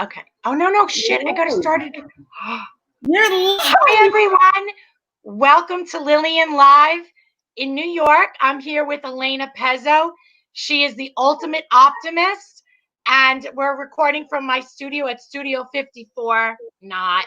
Okay. Oh, no, shit. I got to start it. You're live. Hi, everyone. Welcome to Lillian Live in New York. I'm here with Elena Pezzo. She is the ultimate optimist, and we're recording from my studio at Studio 54. Not.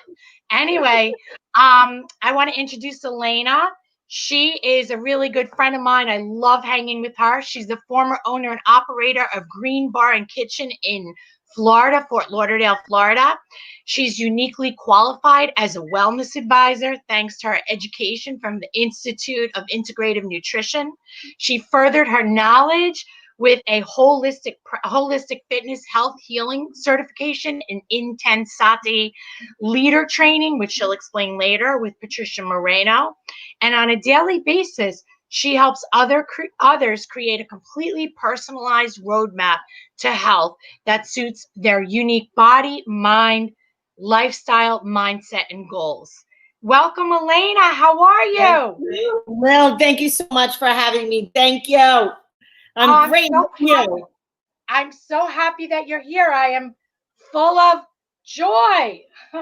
Anyway, I want to introduce Elena. She is a really good friend of mine. I love hanging with her. She's the former owner and operator of Green Bar and Kitchen in Florida, Fort Lauderdale, Florida. She's uniquely qualified as a wellness advisor thanks to her education from the Institute of Integrative Nutrition. She furthered her knowledge with a holistic fitness health healing certification in IntenSati Leader training, which she'll explain later, with Patricia Moreno. And on a daily basis, she helps others create a completely personalized roadmap to health that suits their unique body, mind, lifestyle, mindset, and goals. Welcome, Elena. How are you? Well, thank you so much for having me. Thank you. I'm great. I'm so happy that you're here. I am full of joy. I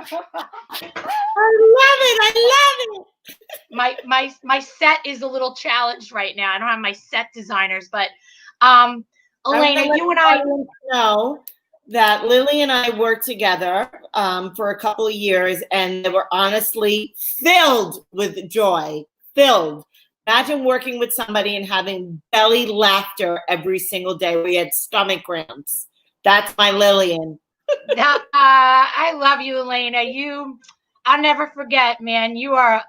love it. My set is a little challenged right now. I don't have my set designers, but Elena, you and I know that Lily and I worked together for a couple of years, and they were honestly filled with joy. Filled. Imagine working with somebody and having belly laughter every single day. We had stomach cramps. That's my Lillian. I love you, Elena. I'll never forget, man. You are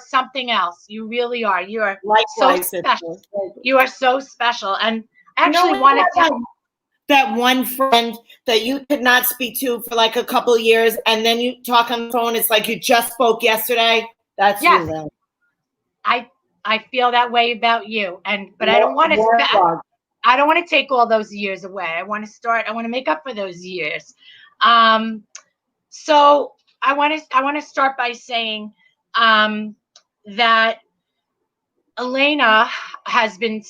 something else. You really are. You are likewise, so special. You are so special. And actually, that one friend that you could not speak to for like a couple of years, and then you talk on the phone. It's like you just spoke yesterday. That's yes. you. Then. I feel that way about you, but I don't want to. I don't want to take all those years away. I want to make up for those years. So I want to start by saying that Elena has been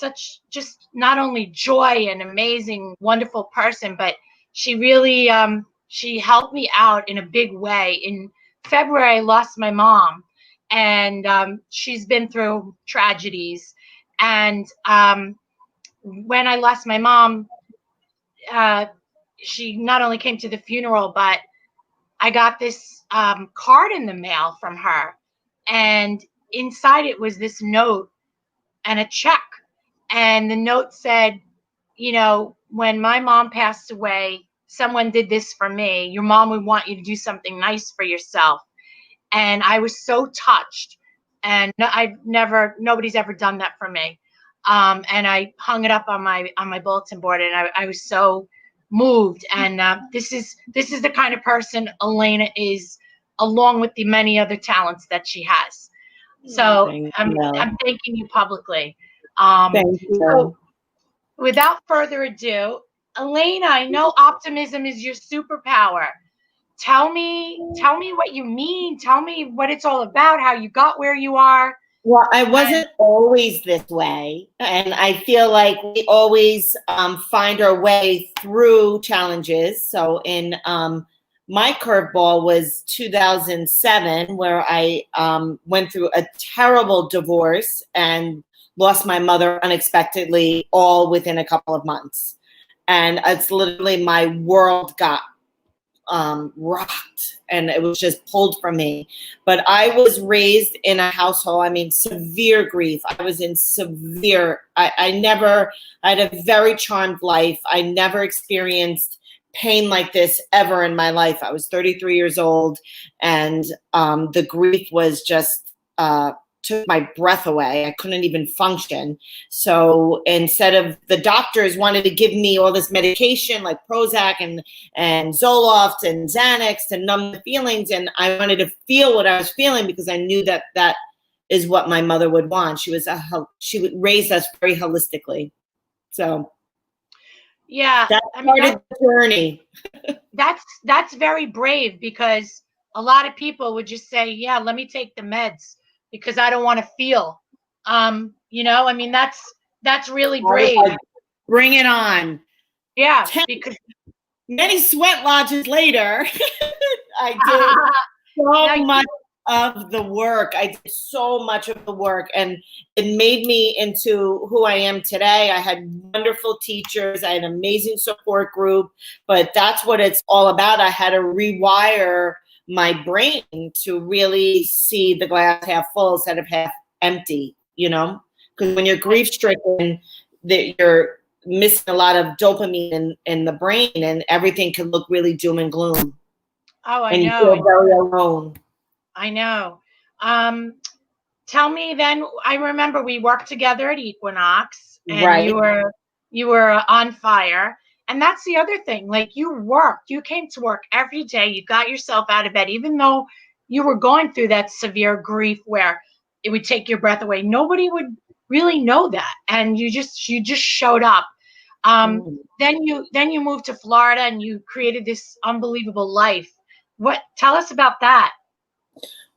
just not only joy and amazing, wonderful person, but she really she helped me out in a big way. In February, I lost my mom, and she's been through tragedies. And when I lost my mom, she not only came to the funeral, but I got this card in the mail from her, and inside it was this note and a check. And the note said, you know, when my mom passed away, someone did this for me. Your mom would want you to do something nice for yourself. And I was so touched, and nobody's ever done that for me. And I hung it up on my bulletin board, and I was so moved. And this is the kind of person Elena is, along with the many other talents that she has. So I'm thanking you publicly. Thank you. So without further ado, Elena, I know optimism is your superpower. Tell me what you mean. Tell me what it's all about, how you got where you are. Well, I wasn't always this way, and I feel like we always find our way through challenges. So in my curveball was 2007, where I went through a terrible divorce and lost my mother unexpectedly, all within a couple of months. And it's literally my world got rocked, and it was just pulled from me. But I was raised in a household, I mean, severe grief. I was in severe, I had a very charmed life. I never experienced pain like this ever in my life. I was 33 years old, and the grief was just took my breath away. I couldn't even function. So instead of, the doctors wanted to give me all this medication like Prozac and Zoloft and Xanax to numb the feelings, and I wanted to feel what I was feeling because I knew that is what my mother would want. She would raise us very holistically. So yeah, that's part of the journey. That's very brave, because a lot of people would just say, yeah, let me take the meds because I don't want to feel. You know, I mean, that's really brave. Bring it on. Yeah, because many sweat lodges later, I did so much of the work. I did so much of the work, and it made me into who I am today. I had wonderful teachers. I had an amazing support group, but that's what it's all about. I had to rewire my brain to really see the glass half full instead of half empty, because when you're grief stricken, that you're missing a lot of dopamine in the brain, and everything can look really doom and gloom. Oh, I and know. You feel very alone. I know. Tell me then, I remember we worked together at Equinox, and Right. you were on fire. And that's the other thing. Like, you worked, you came to work every day. You got yourself out of bed, even though you were going through that severe grief where it would take your breath away. Nobody would really know that. And you just showed up. Then you moved to Florida and you created this unbelievable life. Tell us about that.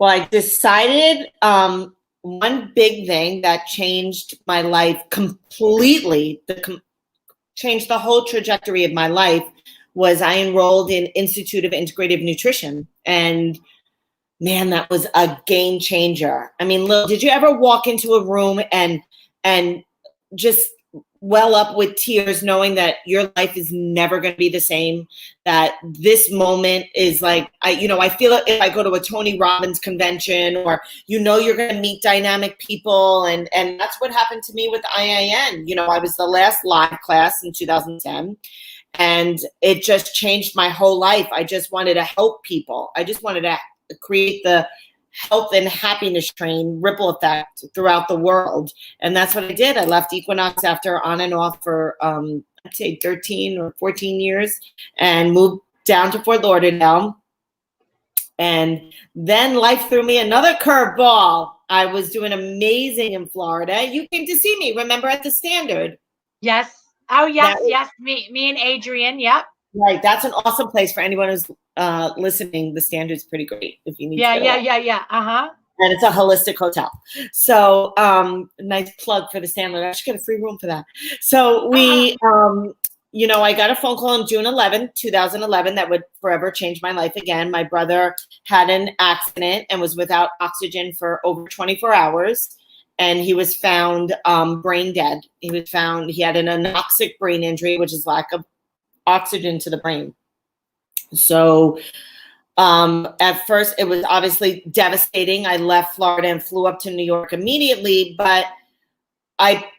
Well, I decided one big thing that changed my life completely, changed the whole trajectory of my life, was I enrolled in Institute of Integrative Nutrition. And man, that was a game changer. I mean, Lil, did you ever walk into a room and just well up with tears, knowing that your life is never going to be the same, that this moment is like, I feel it if I go to a Tony Robbins convention, or, you're going to meet dynamic people. And that's what happened to me with IIN. I was the last live class in 2010, and it just changed my whole life. I just wanted to help people. I just wanted to create the health and happiness train ripple effect throughout the world. And that's what I did. I left Equinox after on and off for, I'd say 13 or 14 years, and moved down to Fort Lauderdale. And then life threw me another curveball. I was doing amazing in Florida. You came to see me, remember, at the Standard? Yes. Oh, yes, yes. Me and Adrian. Yep. Right. That's an awesome place for anyone who's listening. The Standard's pretty great if you need to. Yeah. Uh-huh. And it's a holistic hotel. So nice plug for the Standard. I should get a free room for that. So we, I got a phone call on June 11th, 2011, that would forever change my life again. My brother had an accident and was without oxygen for over 24 hours. And he was found brain dead. He had an anoxic brain injury, which is lack of oxygen to the brain. So at first it was obviously devastating. I left Florida and flew up to New York immediately, but I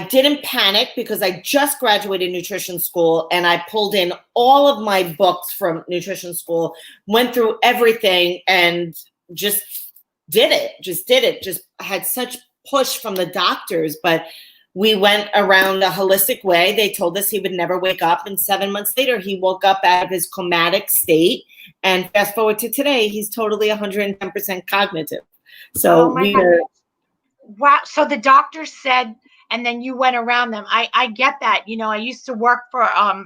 didn't panic because I just graduated nutrition school, and I pulled in all of my books from nutrition school, went through everything, and just did it. Just had such push from the doctors, but we went around a holistic way. They told us he would never wake up. And 7 months later, he woke up out of his comatic state. And fast forward to today, he's totally 110% cognitive. So wow. So the doctor said, and then you went around them. I get that. I used to work for a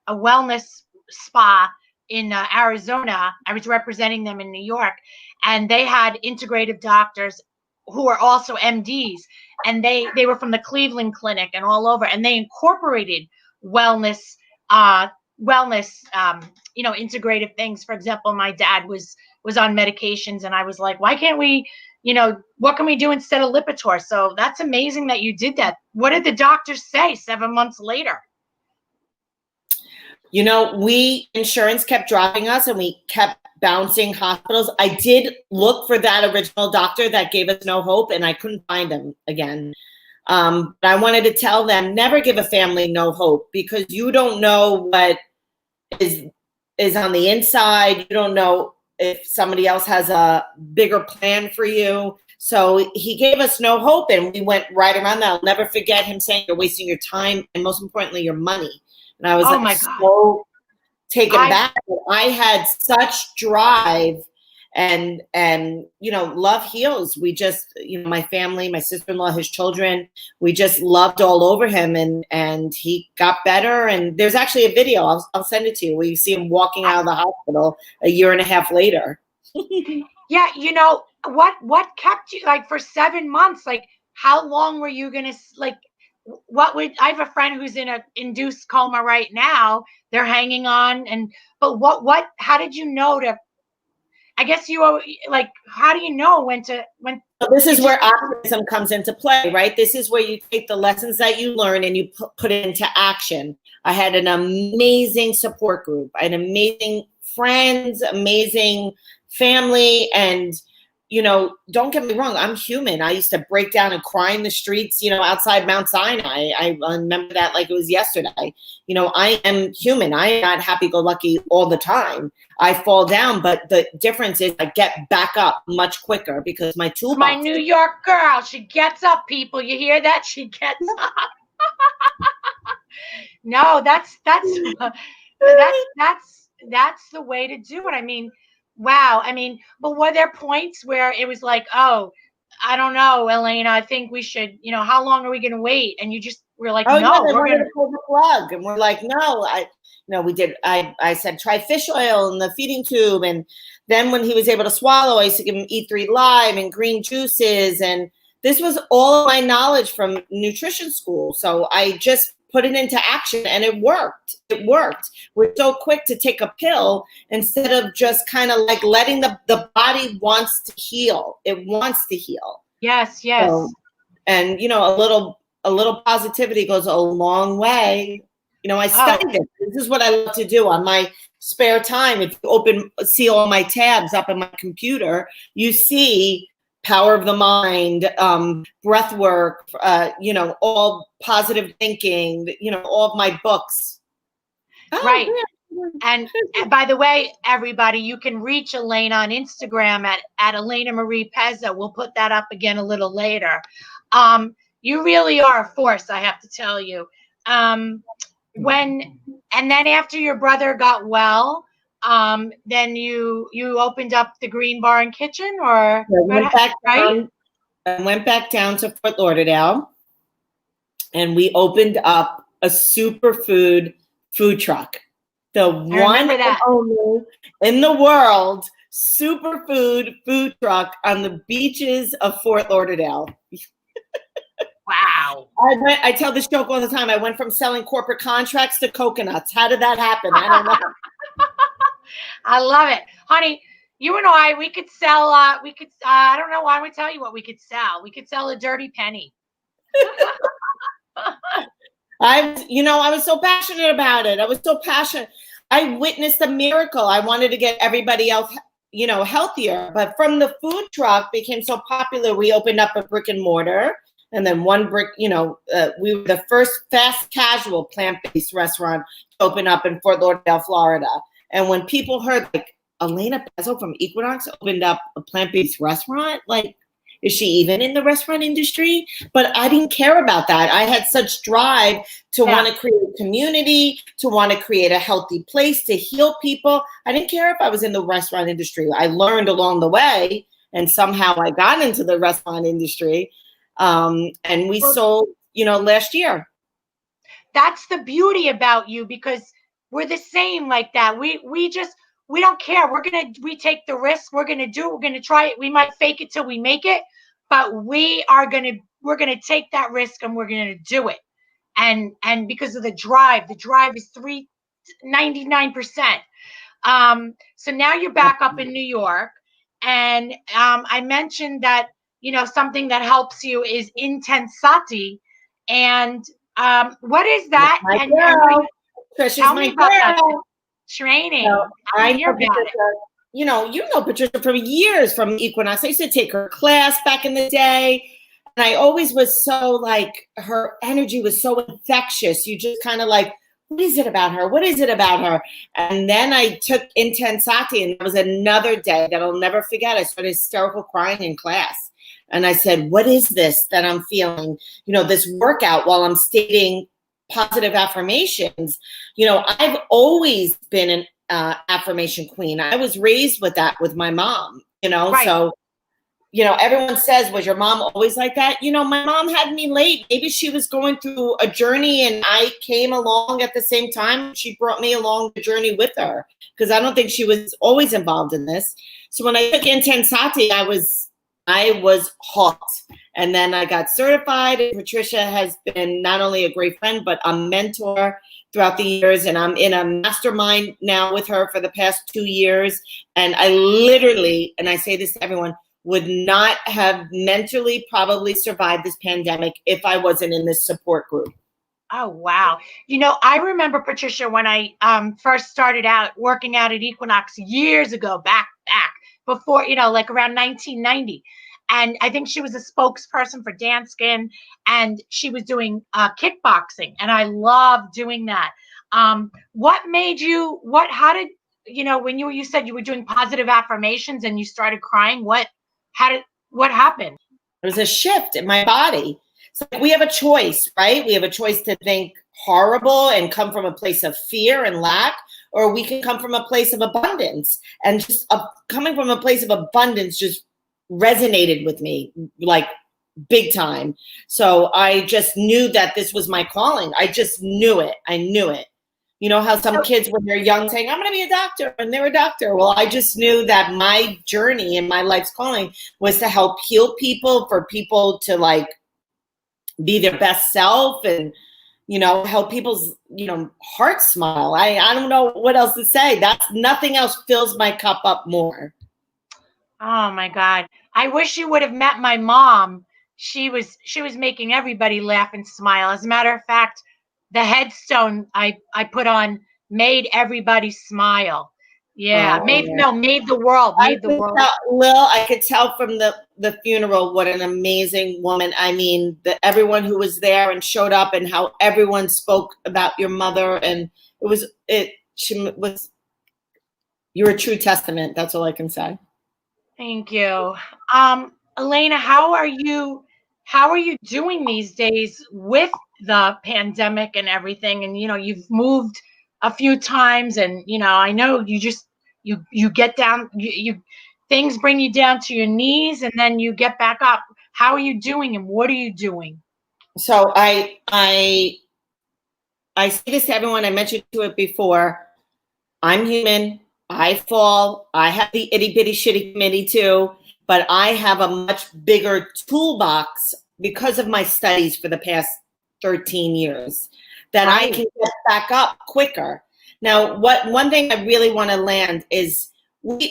wellness spa in Arizona. I was representing them in New York, and they had integrative doctors who were also MDs. And they were from the Cleveland Clinic and all over, and they incorporated wellness, integrative things. For example, my dad was on medications, and I was like, why can't we, what can we do instead of Lipitor? So that's amazing that you did that. What did the doctors say 7 months later? Insurance kept dropping us, and we kept bouncing hospitals. I did look for that original doctor that gave us no hope, and I couldn't find him again. But I wanted to tell them, never give a family no hope, because you don't know what is on the inside. You don't know if somebody else has a bigger plan for you. So he gave us no hope, and we went right around that. I'll never forget him saying, you're wasting your time, and most importantly, your money. And I was so taken back. I had such drive, and love heals. We just, my family, my sister-in-law, his children, we just loved all over him, and he got better. And there's actually a video, I'll send it to you, where you see him walking out of the hospital a year and a half later. Yeah. What kept you, like, for 7 months? Like, how long were you gonna, like, I have a friend who's in a induced coma right now. They're hanging on. But how did you know I guess how do you know when this is where optimism comes into play, right? This is where you take the lessons that you learn and you put it into action. I had an amazing support group. I had amazing friends, amazing family. And, don't get me wrong, I'm human. I used to break down and cry in the streets, outside Mount Sinai. I remember that like it was yesterday. I am human. I am not happy-go-lucky all the time. I fall down, but the difference is I get back up much quicker because my toolbox. My New York girl, she gets up, people. You hear that? She gets up. No, that's the way to do it. I mean, wow. I mean, but were there points where it was like, oh, I don't know, Elena, I think we should, how long are we going to wait? And you just were like, no, no, we're going to pull the plug. And we're like, no, we did. I said, try fish oil in the feeding tube. And then when he was able to swallow, I used to give him E3 Live and green juices. And this was all my knowledge from nutrition school. So I just put it into action and it worked. We're so quick to take a pill instead of just kind of like letting the body wants to heal. It wants to heal. Yes. So, and, a little positivity goes a long way. I studied it. This is what I love to do on my spare time. If you see all my tabs up in my computer, you see power of the mind, breath work, all positive thinking, all of my books. Right. And by the way, everybody, you can reach Elena on Instagram at Elena Marie Pezza. We'll put that up again a little later. You really are a force, I have to tell you. And then after your brother got well, then you opened up the Green Bar and Kitchen, or I went back down to Fort Lauderdale, and we opened up a superfood food truck. The one and only in the world superfood food truck on the beaches of Fort Lauderdale. Wow. I tell this joke all the time. I went from selling corporate contracts to coconuts. How did that happen? I don't know. I love it. Honey, you and I, we could sell, I don't know why we tell you what we could sell. We could sell a dirty penny. I was so passionate about it. I was so passionate. I witnessed a miracle. I wanted to get everybody else, healthier. But from the food truck became so popular, we opened up a brick and mortar. And then we were the first fast casual plant-based restaurant to open up in Fort Lauderdale, Florida. And when people heard like Elena Pezzo from Equinox opened up a plant-based restaurant, like, is she even in the restaurant industry? But I didn't care about that. I had such drive to want to create a community, to want to create a healthy place, to heal people. I didn't care if I was in the restaurant industry. I learned along the way, and somehow I got into the restaurant industry. And we sold, last year. That's the beauty about you, because we're the same like that. We don't care. We take the risk. We're going to do it. We're going to try it. We might fake it till we make it, but we're going to take that risk and we're going to do it. And because of the drive is 99%. So now you're back up in New York, and I mentioned that, something that helps you is IntenSati. And what is that? Tell me about that training. I know Patricia, you know Patricia from years from Equinox. I used to take her class back in the day. And I always was so like, her energy was so infectious. You just kind of like, what is it about her? What is it about her? And then I took IntenSati, and it was another day that I'll never forget. I started hysterical crying in class. And I said, what is this that I'm feeling? This workout while I'm stating positive affirmations. I've always been an affirmation queen. I was raised with that with my mom, Right. So, everyone says, was your mom always like that? My mom had me late. Maybe she was going through a journey and I came along at the same time. She brought me along the journey with her, because I don't think she was always involved in this. So when I took IntenSati, I was hooked. And then I got certified, and Patricia has been not only a great friend, but a mentor throughout the years. And I'm in a mastermind now with her for the past 2 years. And I literally, and I say this to everyone, would not have mentally probably survived this pandemic if I wasn't in this support group. Oh, wow. I remember, Patricia, when I first started out working out at Equinox years ago, back before, like around 1990. And I think she was a spokesperson for Danskin, and she was doing kickboxing. And I loved doing that. What made you, how did, when you said you were doing positive affirmations and you started crying, what happened? It was a shift in my body. So we have a choice, right? We have a choice to think horrible and come from a place of fear and lack, or we can come from a place of abundance. And just coming from a place of abundance just resonated with me like big time. So I just knew that this was my calling. I just knew it. I knew it. You know how some kids, when they're young, saying, I'm going to be a doctor, and they're a doctor. Well, I just knew that my journey and my life's calling was to help heal people, for people to like be their best self, and, help people's, hearts smile. I don't know what else to say. That's nothing else fills my cup up more. Oh my God. I wish you would have met my mom. She was making everybody laugh and smile. As a matter of fact, the headstone I put on made everybody smile. Yeah. Oh, made the world. Lil, I could tell from the funeral what an amazing woman. I mean, everyone who was there and showed up, and how everyone spoke about your mother, and you're a true testament. That's all I can say. Thank you. Elena, how are you doing these days with the pandemic and everything? And, you've moved a few times, and, I know you get down, you things bring you down to your knees, and then you get back up. How are you doing, and what are you doing? So I say this to everyone. I mentioned to it before. I'm human. I fall. I have the itty bitty shitty committee too, but I have a much bigger toolbox because of my studies for the past 13 years that I can get back up quicker. Now, one thing I really want to land is,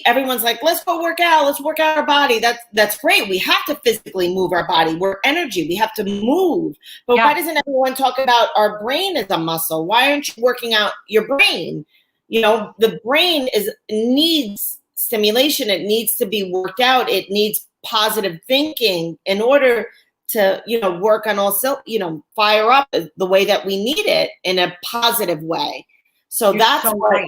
everyone's like, let's go work out. Let's work out our body. That's great. We have to physically move our body. We're energy. We have to move. But why doesn't everyone talk about our brain as a muscle? Why aren't you working out your brain? The brain needs stimulation. It needs to be worked out. It needs positive thinking in order to, work on also, fire up the way that we need it in a positive way. So that's what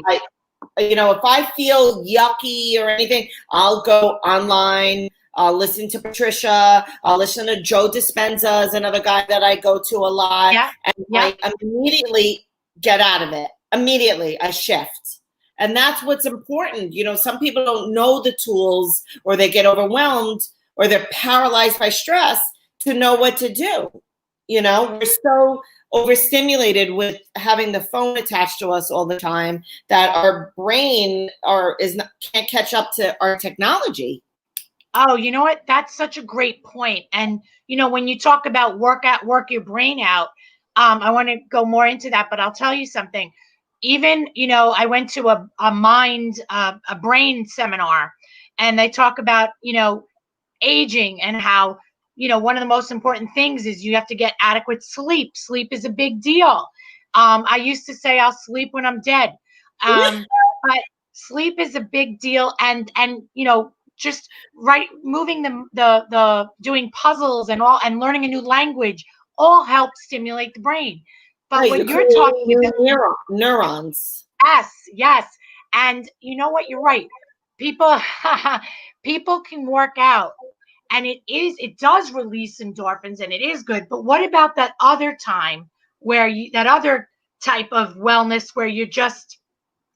if I feel yucky or anything, I'll go online. I'll listen to Patricia. I'll listen to Joe Dispenza, is another guy that I go to a lot. And I immediately get out of it. Immediately I shift. And that's what's important. Some people don't know the tools, or they get overwhelmed, or they're paralyzed by stress to know what to do. We're so overstimulated with having the phone attached to us all the time that our brain can't catch up to our technology. Oh, you know what? That's such a great point. And, when you talk about work your brain out, I want to go more into that, but I'll tell you something. Even, I went to a brain seminar, and they talk about, aging, and how, one of the most important things is you have to get adequate sleep. Sleep is a big deal. I used to say I'll sleep when I'm dead. But sleep is a big deal. And, just moving the doing puzzles and learning a new language all help stimulate the brain. But what you're talking about, neurons. Yes. And you know what? You're right. People can work out, and it does release endorphins, and it is good. But what about that other time where that other type of wellness where you're just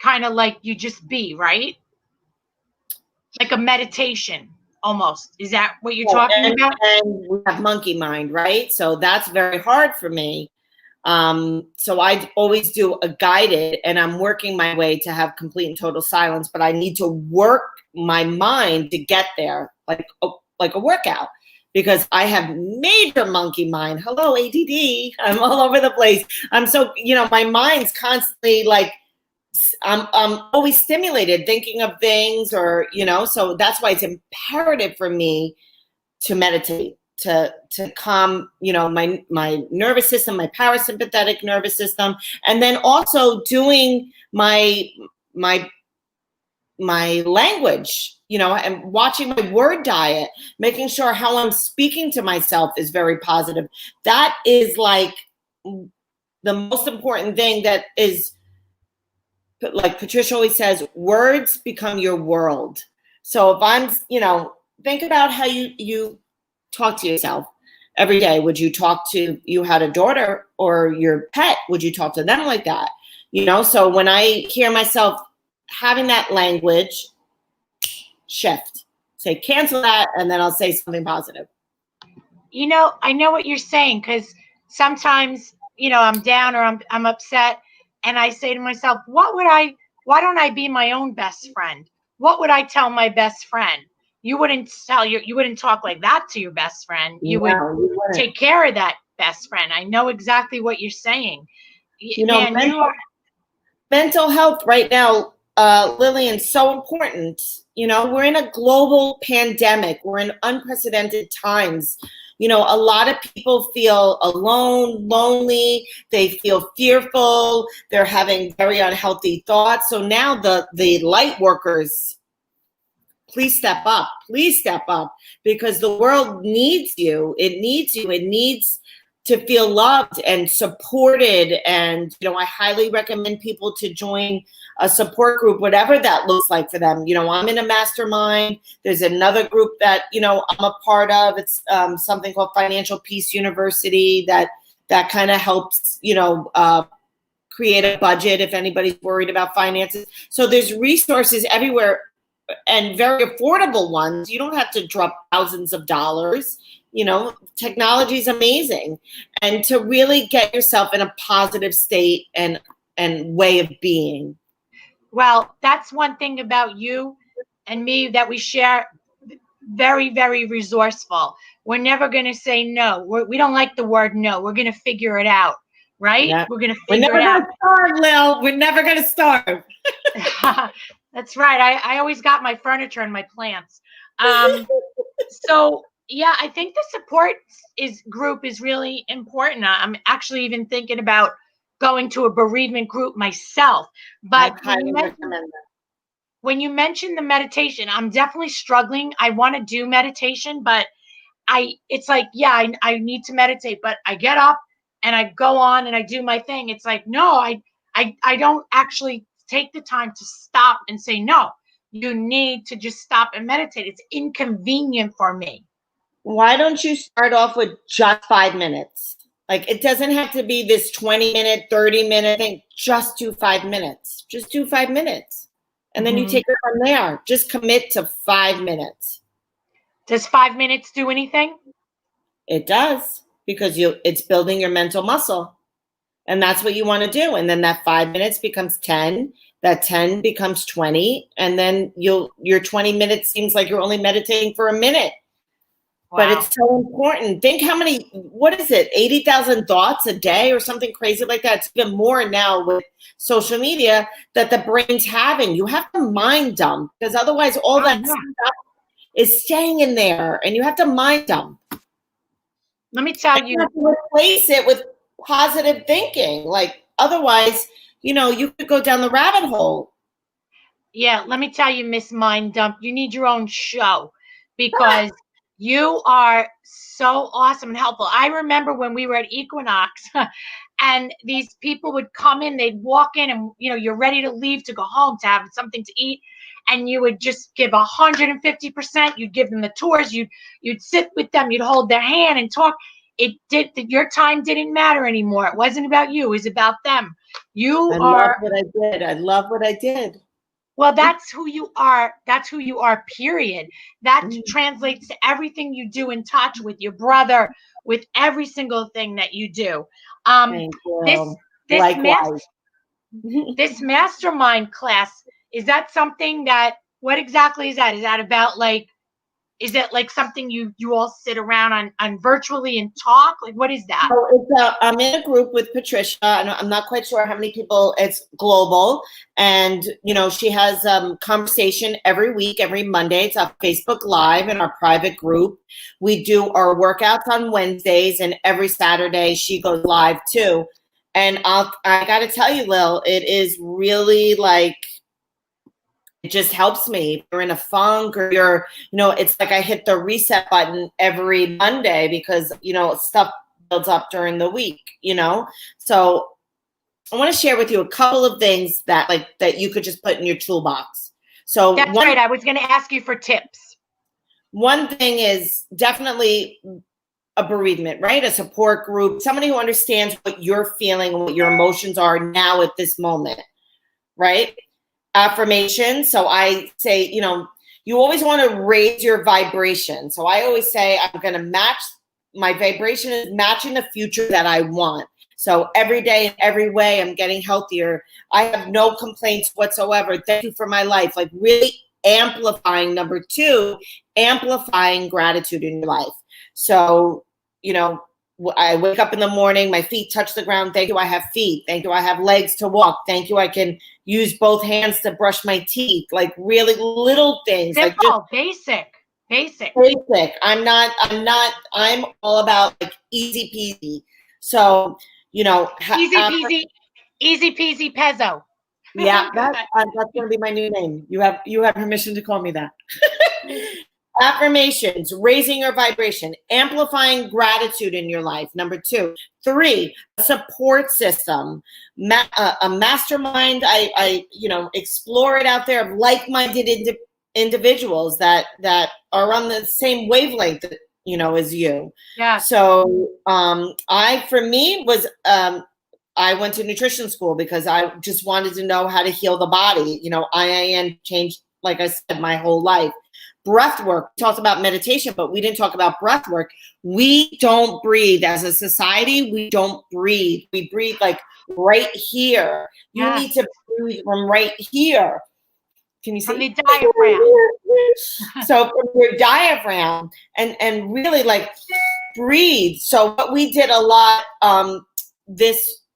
kind of like you just be, right? Like a meditation almost. Is that what you're talking about? And we have monkey mind, right? So that's very hard for me. So I always do a guided, and I'm working my way to have complete and total silence, but I need to work my mind to get there, like a workout. because I have major monkey mind. Hello, ADD. I'm all over the place. I'm so, my mind's constantly like, I'm always stimulated thinking of things so that's why it's imperative for me to meditate, to calm, my nervous system, my parasympathetic nervous system, and then also doing my language, and watching my word diet, making sure how I'm speaking to myself is very positive. That is like the most important thing. That is, like Patricia always says, words become your world. So if I'm, think about how you talk to yourself every day. Would you talk to, you had a daughter or your pet, would you talk to them like that? So when I hear myself having that language shift, say cancel that, and then I'll say something positive. I know what you're saying, because sometimes, I'm down or I'm upset, and I say to myself, why don't I be my own best friend? What would I tell my best friend? You wouldn't talk like that to your best friend. You would take care of that best friend. I know exactly what you're saying. Man, mental health right now, Lillian, so important. We're in a global pandemic. We're in unprecedented times. A lot of people feel alone, lonely. They feel fearful. They're having very unhealthy thoughts. So now the light workers, please step up. Please step up, because the world needs you. It needs you. It needs to feel loved and supported. And, I highly recommend people to join a support group, whatever that looks like for them. I'm in a mastermind. There's another group that, I'm a part of. It's something called Financial Peace University that kind of helps, create a budget if anybody's worried about finances. So there's resources everywhere, and very affordable ones. You don't have to drop thousands of dollars. Technology is amazing. And to really get yourself in a positive state and way of being. Well, that's one thing about you and me that we share. Very, very resourceful. We're never going to say no. We don't like the word no. We're going to figure it out, right? Yeah. We're going to figure it out. Starve, Lil. We're never going to starve. That's right. I always got my furniture and my plants. So yeah, I think the support group is really important. I'm actually even thinking about going to a bereavement group myself. But when you mentioned the meditation, I'm definitely struggling. I want to do meditation, but it's like, yeah, I need to meditate, but I get up and I go on and I do my thing. It's like, no, I don't actually take the time to stop and say, no, you need to just stop and meditate. It's inconvenient for me. Why don't you start off with just 5 minutes? Like, it doesn't have to be this 20-minute, 30-minute thing. Just do 5 minutes. Just do 5 minutes. And then you take it from there. Just commit to 5 minutes. Does 5 minutes do anything? It does, because it's building your mental muscle. And that's what you want to do. And then that 5 minutes becomes 10. That 10 becomes 20. And then your 20 minutes seems like you're only meditating for a minute. Wow. But it's so important. Think how many, what is it, 80,000 thoughts a day or something crazy like that. It's even more now with social media that the brain's having. You have to mind dump, because otherwise all that stuff is staying in there, and you have to mind dump. Let me tell you. You have to replace it with positive thinking. Like, otherwise, you could go down the rabbit hole. Yeah, let me tell you, Miss Mind Dump, you need your own show, because you are so awesome and helpful. I remember when we were at Equinox and these people would come in, they'd walk in and, you're ready to leave to go home to have something to eat. And you would just give 150%. You'd give them the tours. You'd sit with them. You'd hold their hand and talk. Your time didn't matter anymore. It wasn't about you. It was about them. I love what I did. I love what I did. Well, that's who you are. That's who you are, period. That translates to everything you do in touch with your brother, with every single thing that you do. Thank you. This mastermind class, is that something what exactly is that? Is that about like Is it like something you all sit around on virtually and talk? Like, what is that? So I'm in a group with Patricia, and I'm not quite sure how many people. It's global, and she has conversation every week, every Monday. It's a Facebook Live in our private group. We do our workouts on Wednesdays, and every Saturday she goes live too. And I got to tell you, Lil, it is really like, it just helps me. If you're in a funk or it's like I hit the reset button every Monday because, stuff builds up during the week, So I want to share with you a couple of things that you could just put in your toolbox. So that's right. I was going to ask you for tips. One thing is definitely a bereavement, right? A support group, somebody who understands what you're feeling and what your emotions are now at this moment, right? Affirmation. So I say, you always want to raise your vibration. So I always say, I'm going to match my vibration is matching the future that I want. So every day in every way, I'm getting healthier. I have no complaints whatsoever. Thank you for my life. Like really amplifying. Number 2, amplifying gratitude in your life. So, I wake up in the morning, my feet touch the ground. Thank you, I have feet. Thank you, I have legs to walk. Thank you, I can use both hands to brush my teeth. Like really little things. Simple, basic. I'm all about like easy peasy. So, easy peasy Pezzo. Yeah, that's going to be my new name. You have permission to call me that. Affirmations, raising your vibration, amplifying gratitude in your life. Number 2. 3, a support system, a mastermind. I explore it out there of like-minded individuals that are on the same wavelength, as you. Yeah. So I went to nutrition school because I just wanted to know how to heal the body. IIN changed, like I said, my whole life. Breath work. We talked about meditation, but we didn't talk about breath work. We don't breathe as a society. We don't breathe. We breathe like right here. You need to breathe from right here. Can you see? From the diaphragm. So from your diaphragm and really like breathe. So what we did a lot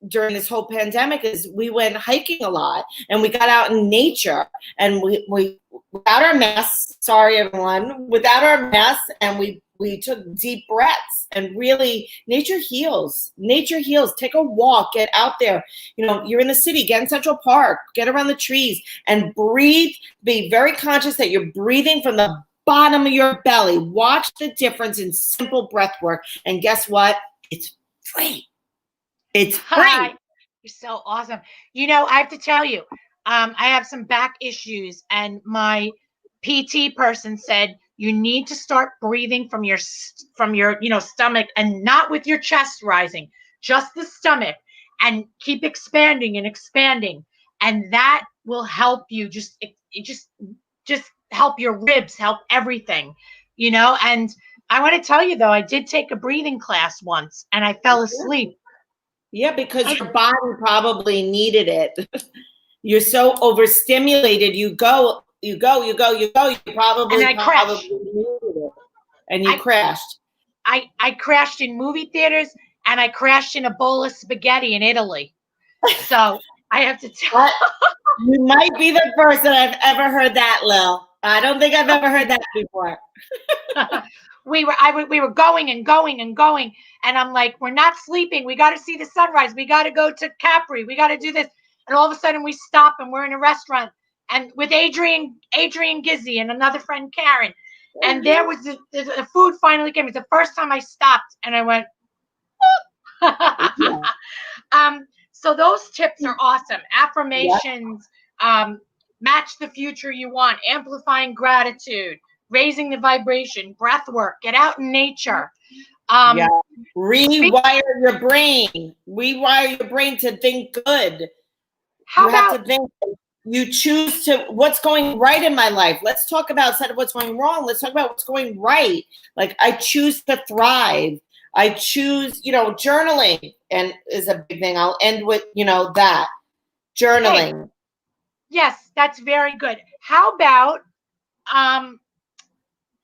during this whole pandemic is we went hiking a lot and we got out in nature and we without our masks, sorry everyone, without our masks, and we took deep breaths and really nature heals. Take a walk, get out there. You're in the city, get in Central Park, get around the trees and breathe. Be very conscious that you're breathing from the bottom of your belly. Watch the difference in simple breath work. And guess what? It's free. It's free. You're so awesome. I have to tell you, I have some back issues, and my PT person said you need to start breathing from your stomach and not with your chest rising, just the stomach, and keep expanding, and that will help you. Just help your ribs, help everything, And I want to tell you though, I did take a breathing class once, and I fell asleep. Yeah, because your body probably needed it. You're so overstimulated. You go. You probably and I crashed. Needed it. And you crashed. I crashed in movie theaters, and I crashed in a bowl of spaghetti in Italy. So I have to tell you might be the first that I've ever heard that, Lil. I don't think I've ever heard that before. We were going and going and going, and I'm like, we're not sleeping. We got to see the sunrise. We got to go to Capri. We got to do this. And all of a sudden, we stop, and we're in a restaurant, and with Adrian Gizzi and another friend Karen, and there was the food finally came. It's the first time I stopped, and I went. So those tips are awesome. Affirmations, match the future you want, amplifying gratitude, raising the vibration, breath work, get out in nature. Rewire your brain. Rewire your brain to think good. How about have to think. You choose to what's going right in my life. Let's talk about instead of what's going wrong. Let's talk about what's going right. Like I choose to thrive. I choose, journaling and is a big thing. I'll end with, that journaling. Hey, yes, that's very good. How about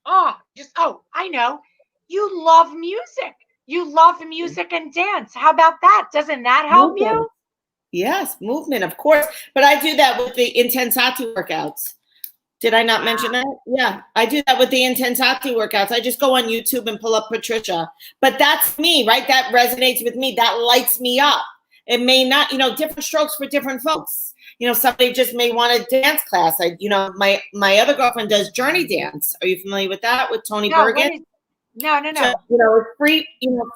I know. You love music. You love music and dance. How about that? Doesn't that help Movement. you? Yes, movement, of course. But I do that with the IntenSati workouts. Did I not mention that? Yeah, I do that with the IntenSati workouts. I just go on YouTube and pull up Patricia. But that's me, right? That resonates with me. That lights me up. It may not, different strokes for different folks. Somebody just may want a dance class. My other girlfriend does journey dance. Are you familiar with that? With Tony No, Bergen? no. So, it's free,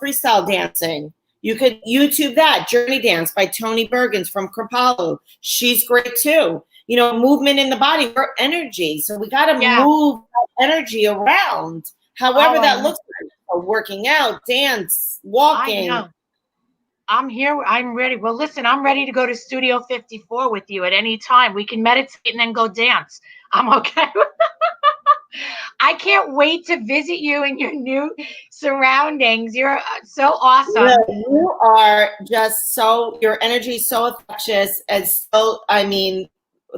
freestyle dancing. You could YouTube that, Journey Dance by Tony Bergens from Kripalu. She's great too. Movement in the body, we're energy. So we got to Yeah. move that energy around, however I that know. looks like. So working out, dance, I walking. know. I'm here. I'm ready. Well, listen, I'm ready to go to Studio 54 with you at any time. We can meditate and then go dance. I'm okay. I can't wait to visit you in your new surroundings. You're so Yeah, awesome. you are just your energy is so infectious. And so,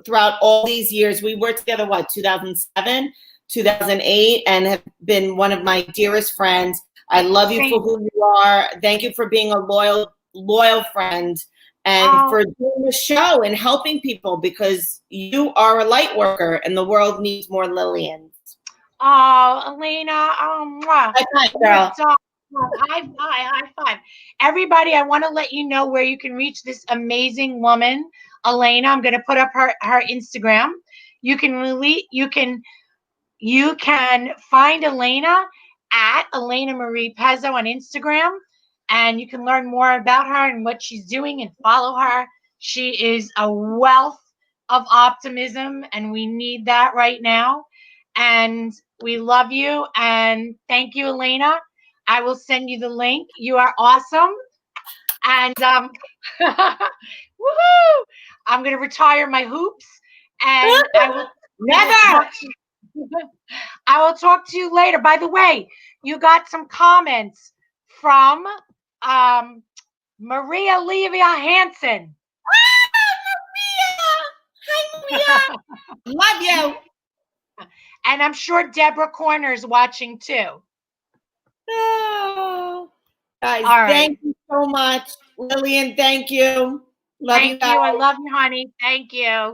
throughout all these years, we worked together, 2007, 2008, and have been one of my dearest friends. I love you for who you are. Thank you for being a loyal friend and for doing the show and helping people, because you are a light worker and the world needs more Lillians. Oh, Elena. High five, girl. High five. Everybody, I want to let you know where you can reach this amazing woman, Elena. I'm going to put up her Instagram. You can find Elena at Elena Marie Pezzo on Instagram, and you can learn more about her and what she's doing and follow her. She is a wealth of optimism, and we need that right now. And we love you, and thank you, Elena. I will send you the link. You are awesome. And woohoo! I'm going to retire my hoops, and I will Never. I will talk to you later. By the way, you got some comments from Maria Levia Hansen. Maria! Hi, Maria! Love you. And I'm sure Deborah Corner's watching too. Oh, guys, All right. Thank you so much. Lillian, thank you. Love you Thank guys. you. I love you, honey. Thank you.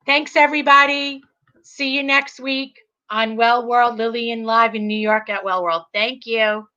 Thanks, everybody. See you next week on Well World. Lillian live in New York at Well World. Thank you.